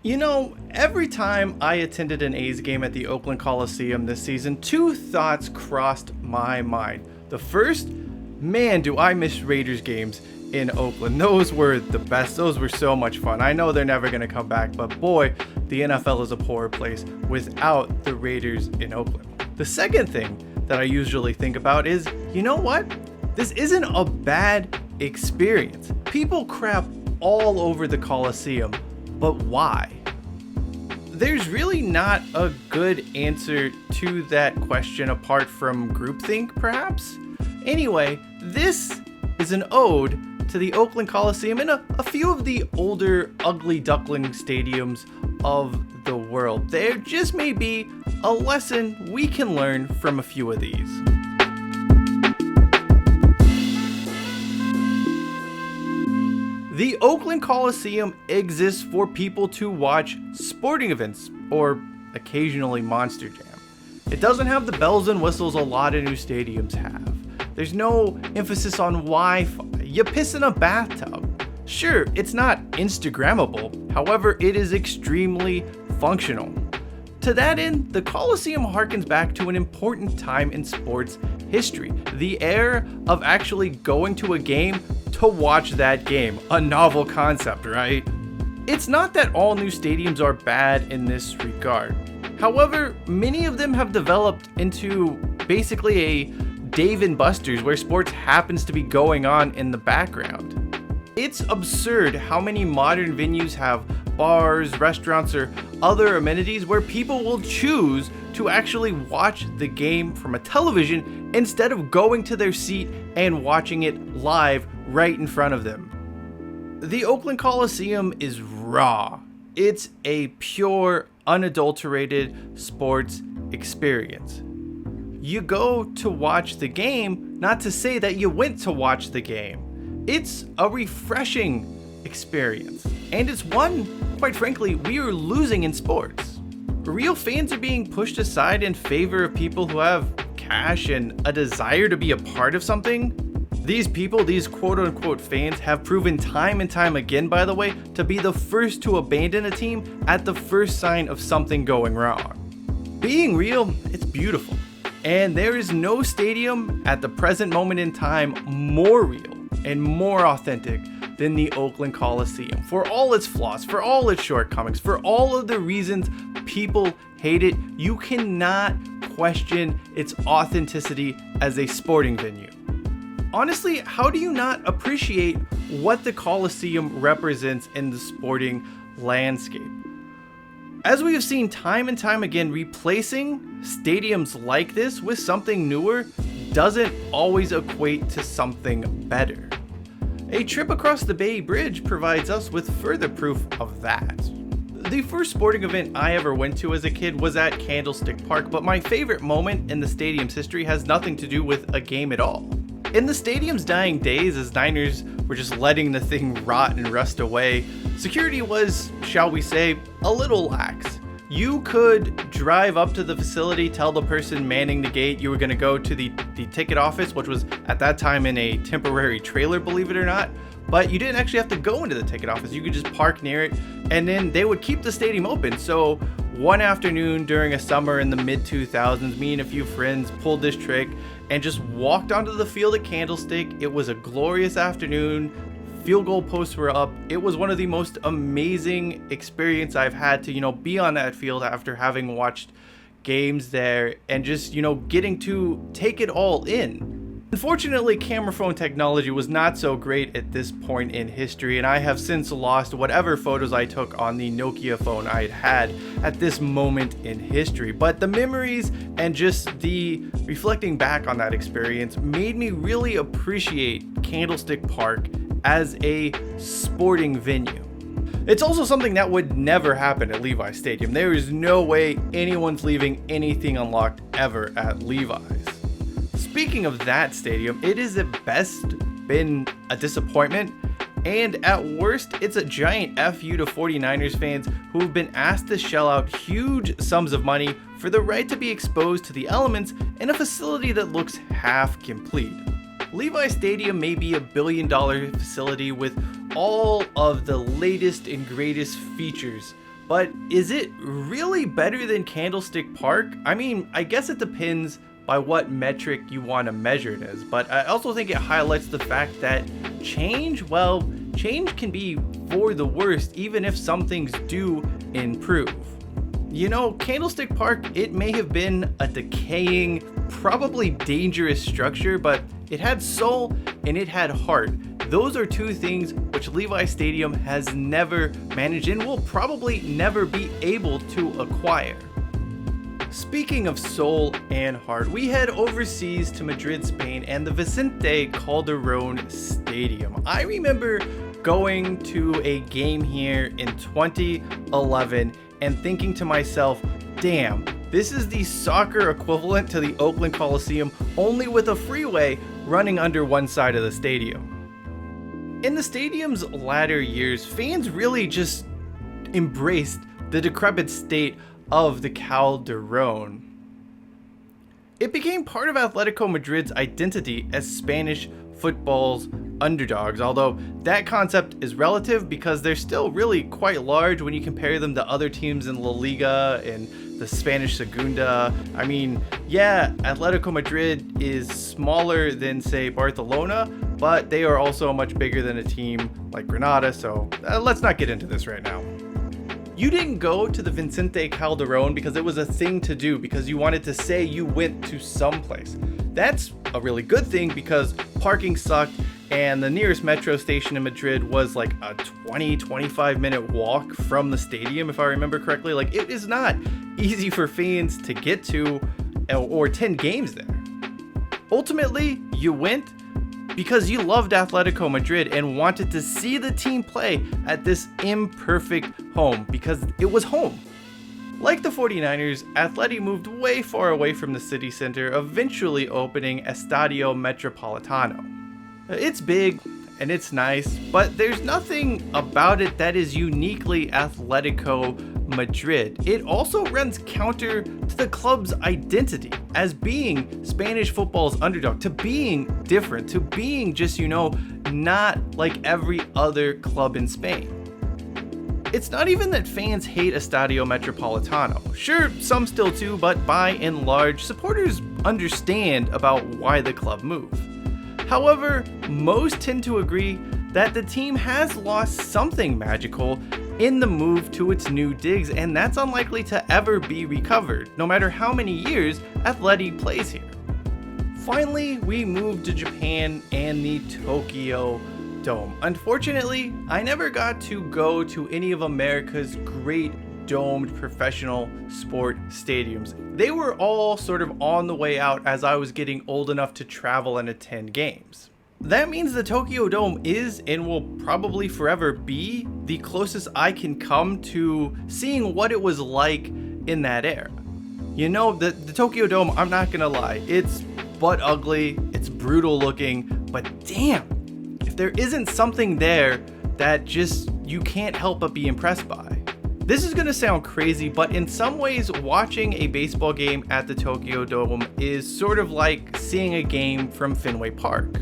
Every time I attended an A's game at the Oakland Coliseum this season, two thoughts crossed my mind. The first, man, do I miss Raiders games in Oakland. Those were the best. Those were so much fun. I know they're never going to come back, but boy, the NFL is a poor place without the Raiders in Oakland. The second thing that I usually think about is, you know what? This isn't a bad experience. People crap all over the Coliseum, but why? There's really not a good answer to that question apart from groupthink, perhaps? Anyway, this is an ode to the Oakland Coliseum and a few of the older ugly duckling stadiums of the world. There just may be a lesson we can learn from a few of these. The Oakland Coliseum exists for people to watch sporting events, or occasionally Monster Jam. It doesn't have the bells and whistles a lot of new stadiums have. There's no emphasis on Wi-Fi. You piss in a bathtub. Sure, it's not Instagrammable, however, it is extremely functional. To that end, the Coliseum harkens back to an important time in sports history, the era of actually going to a game to watch that game. A novel concept, right? It's not that all new stadiums are bad in this regard. However, many of them have developed into basically a Dave & Buster's where sports happens to be going on in the background. It's absurd how many modern venues have bars, restaurants, or other amenities where people will choose to actually watch the game from a television instead of going to their seat and watching it live right in front of them. The Oakland Coliseum is raw. It's a pure, unadulterated sports experience. You go to watch the game, not to say that you went to watch the game. It's a refreshing experience, and it's one, quite frankly, we are losing in sports. Real fans are being pushed aside in favor of people who have cash and a desire to be a part of something. These people, these quote-unquote fans, have proven time and time again, by the way, to be the first to abandon a team at the first sign of something going wrong. Being real, it's beautiful. And there is no stadium at the present moment in time more real and more authentic than the Oakland Coliseum. For all its flaws, for all its shortcomings, for all of the reasons people hate it, you cannot question its authenticity as a sporting venue. Honestly, how do you not appreciate what the Coliseum represents in the sporting landscape? As we have seen time and time again, replacing stadiums like this with something newer doesn't always equate to something better. A trip across the Bay Bridge provides us with further proof of that. The first sporting event I ever went to as a kid was at Candlestick Park, but my favorite moment in the stadium's history has nothing to do with a game at all. In the stadium's dying days, as Niners were just letting the thing rot and rust away, security was, shall we say, a little lax. You could drive up to the facility, tell the person manning the gate you were going to go to the ticket office, which was at that time in a temporary trailer, believe it or not. But you didn't actually have to go into the ticket office. You could just park near it, and then they would keep the stadium open. So one afternoon during a summer in the mid-2000s, me and a few friends pulled this trick and just walked onto the field at Candlestick. It was a glorious afternoon. Field goal posts were up. It was one of the most amazing experiences I've had to, be on that field after having watched games there and just, getting to take it all in. Unfortunately, camera phone technology was not so great at this point in history, and I have since lost whatever photos I took on the Nokia phone I had at this moment in history. But the memories and just the reflecting back on that experience made me really appreciate Candlestick Park as a sporting venue. It's also something that would never happen at Levi's Stadium. There is no way anyone's leaving anything unlocked ever at Levi's. Speaking of that stadium, it has at best been a disappointment, and at worst, it's a giant FU to 49ers fans who have been asked to shell out huge sums of money for the right to be exposed to the elements in a facility that looks half complete. Levi's Stadium may be $1 billion facility with all of the latest and greatest features, but is it really better than Candlestick Park? I mean, I guess it depends by what metric you want to measure it as, but I also think it highlights the fact that change can be for the worst even if some things do improve. You know, Candlestick Park, it may have been a decaying, probably dangerous structure, but it had soul and it had heart. Those are two things which Levi Stadium has never managed and will probably never be able to acquire. Speaking of soul and heart, we head overseas to Madrid, Spain, and the Vicente Calderón Stadium. I remember going to a game here in 2011 and thinking to myself, damn, this is the soccer equivalent to the Oakland Coliseum, only with a freeway running under one side of the stadium. In the stadium's latter years, fans really just embraced the decrepit state of the Calderón. It became part of Atletico Madrid's identity as Spanish football's underdogs, although that concept is relative because they're still really quite large when you compare them to other teams in La Liga and the Spanish Segunda. I mean, yeah, Atletico Madrid is smaller than, say, Barcelona, but they are also much bigger than a team like Granada, so let's not get into this right now. You didn't go to the Vicente Calderón because it was a thing to do, because you wanted to say you went to someplace. That's a really good thing because parking sucked and the nearest metro station in Madrid was like a 20-25 minute walk from the stadium, if I remember correctly. Like, it is not easy for fans to get to or attend games there. Ultimately, you went because you loved Atletico Madrid and wanted to see the team play at this imperfect home because it was home. Like the 49ers, Atleti moved way far away from the city center, eventually opening Estadio Metropolitano. It's big and it's nice, but there's nothing about it that is uniquely Atletico Madrid. It also runs counter to the club's identity as being Spanish football's underdog, to being different, to being just, not like every other club in Spain. It's not even that fans hate Estadio Metropolitano. Sure, some still do, but by and large, supporters understand about why the club moved. However, most tend to agree that the team has lost something magical in the move to its new digs, and that's unlikely to ever be recovered, no matter how many years Atleti plays here. Finally, we moved to Japan and the Tokyo Dome. Unfortunately, I never got to go to any of America's great domed professional sport stadiums. They were all sort of on the way out as I was getting old enough to travel and attend games. That means the Tokyo Dome is and will probably forever be the closest I can come to seeing what it was like in that era. The Tokyo Dome, I'm not gonna lie, it's butt ugly, it's brutal looking, but damn, if there isn't something there that just you can't help but be impressed by. This is gonna sound crazy, but in some ways, watching a baseball game at the Tokyo Dome is sort of like seeing a game from Fenway Park.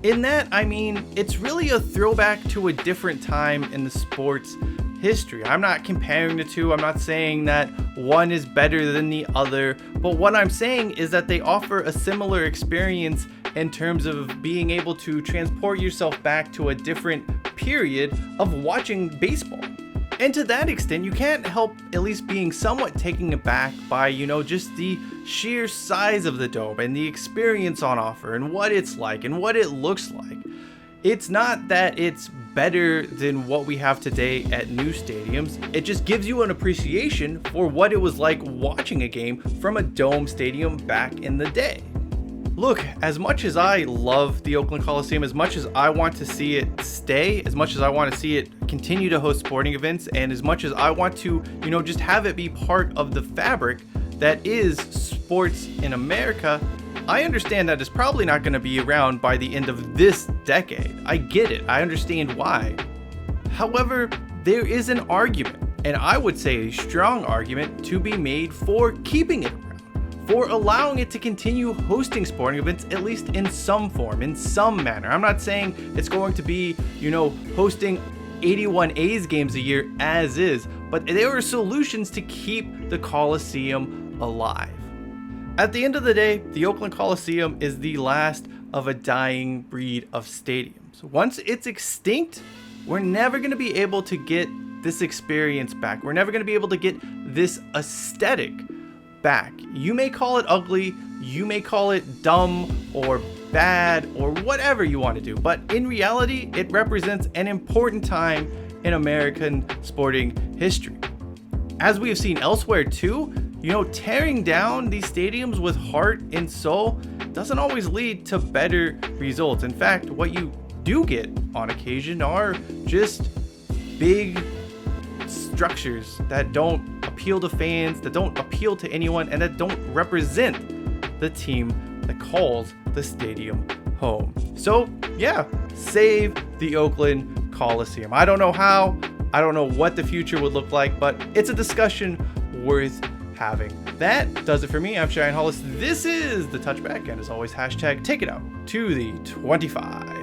In that, I mean, it's really a throwback to a different time in the sport's history. I'm not comparing the two. I'm not saying that one is better than the other, but what I'm saying is that they offer a similar experience in terms of being able to transport yourself back to a different period of watching baseball. And to that extent, you can't help at least being somewhat taken aback by, just the sheer size of the dome and the experience on offer and what it's like and what it looks like. It's not that it's better than what we have today at new stadiums. It just gives you an appreciation for what it was like watching a game from a dome stadium back in the day. Look, as much as I love the Oakland Coliseum, as much as I want to see it stay, as much as I want to see it continue to host sporting events, and as much as I want to, just have it be part of the fabric that is sports in America, I understand that it's probably not going to be around by the end of this decade. I get it. I understand why. However, there is an argument, and I would say a strong argument, to be made for keeping it around, for allowing it to continue hosting sporting events, at least in some form, in some manner. I'm not saying it's going to be, hosting 81 A's games a year as is, but there are solutions to keep the Coliseum alive. At the end of the day, the Oakland Coliseum is the last of a dying breed of stadiums. Once it's extinct, we're never going to be able to get this experience back. We're never going to be able to get this aesthetic back. You may call it ugly, you may call it dumb or bad or whatever you want to do, but in reality, it represents an important time in American sporting history. As we have seen elsewhere too, tearing down these stadiums with heart and soul doesn't always lead to better results. In fact, what you do get on occasion are just big structures that don't appeal to fans, that don't appeal to anyone, and that don't represent the team that calls the stadium home. So yeah, save the Oakland Coliseum. I don't know how, I don't know what the future would look like, but it's a discussion worth having. That does it for me. I'm Cheyenne Hollis. This is the Touchback, and as always, hashtag take it out to the 25.